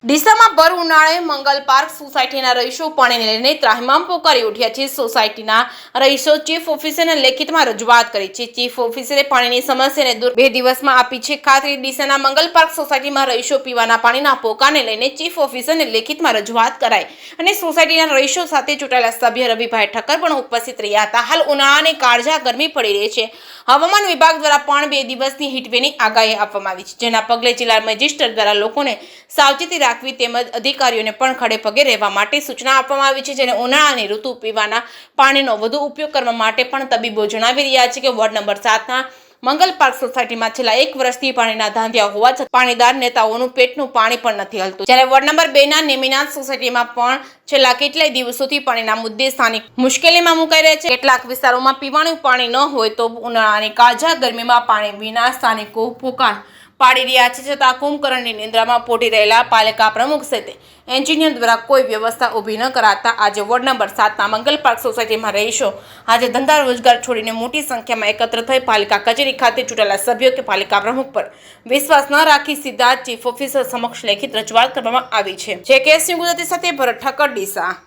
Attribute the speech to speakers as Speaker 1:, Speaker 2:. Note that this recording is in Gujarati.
Speaker 1: ડીસામાં ભર ઉનાળે મંગલ પાર્ક સોસાયટીના રહીશો પાણીને લઈને ત્રાહિમામ પોકારી ઉઠ્યા છે। સોસાયટીના રહીશો ચીફ ઓફિસરને લેખિતમાં રજૂઆત કરી છે। ચીફ ઓફિસરે પાણીની સમસ્યાને દૂર 2 દિવસમાં આપી છે ખાતરી। ડીસાના મંગલ પાર્ક સોસાયટીમાં રહીશો પીવાના પાણીના પોકારને લઈને ચીફ ઓફિસરને લેખિતમાં રજૂઆત કરાઈ અને સોસાયટીના રહીશો સાથે ચૂંટાયેલા સભ્ય રવિભાઈ ઠક્કર પણ ઉપસ્થિત રહ્યા હતા। હાલ ઉનાળાની કાળઝાળ ગરમી પડી રહી છે। હવામાન વિભાગ દ્વારા પણ 2 દિવસની હીટવેવની આગાહી આપવામાં આવી છે, જેના પગલે જિલ્લા મેજિસ્ટ્રેટ દ્વારા લોકોને સાવચેતી રાખવી તેમજ અધિકારીઓને પણ ખડે પગે રહેવા માટે સૂચના આપવામાં આવી છે। જેને ઉનાળાની ઋતુ પીવાના પાણીનો વધુ ઉપયોગ કરવા માટે પણ તબીબો જણાવી રહ્યા છે કે વોર્ડ નંબર 7ના મંગલ પાર્ક સોસાયટીમાં છેલ્લા 1 વર્ષથી પાણીના ધાંધિયા હોવા છતાં પાણીદાર નેતાઓનું પેટનું પાણી પણ નથી હલતું। જ્યારે વોર્ડ નંબર 2ના નેમિનાથ સોસાયટીમાં પણ છેલ્લા કેટલાય દિવસોથી પાણીના મુદ્દે સ્થાનિક મુશ્કેલીમાં મુકાઈ રહ્યા છે। કેટલાક વિસ્તારોમાં પીવાનું પાણી ન હોય તો ઉનાળાની કાળઝાળ ગરમીમાં પાણી વિના સ્થાનિકો પોકાર પાડી રહ્યા છે, છતાં કુંભકર્ણની નિંદ્રામાં પોટી રહેલા પાલિકા પ્રમુખ સાથે એન્જિનિયર દ્વારા કોઈ વ્યવસ્થા ઊભી ન કરાતા આજે વોર્ડ નંબર 7ના મંગલ પાર્ક સોસાયટીમાં રહીશો આજે ધંધા રોજગાર છોડીને મોટી સંખ્યામાં એકત્ર થઈ પાલિકા કચેરી ખાતે ચૂંટાયેલા સભ્યો કે પાલિકા પ્રમુખ પર વિશ્વાસ ન રાખી સીધા ચીફ ઓફિસર સમક્ષ લેખિત રજૂઆત કરવામાં આવી છે। જે કેસ ગુજરાતી સાથે ભરત ઠક્કર, ડીસા।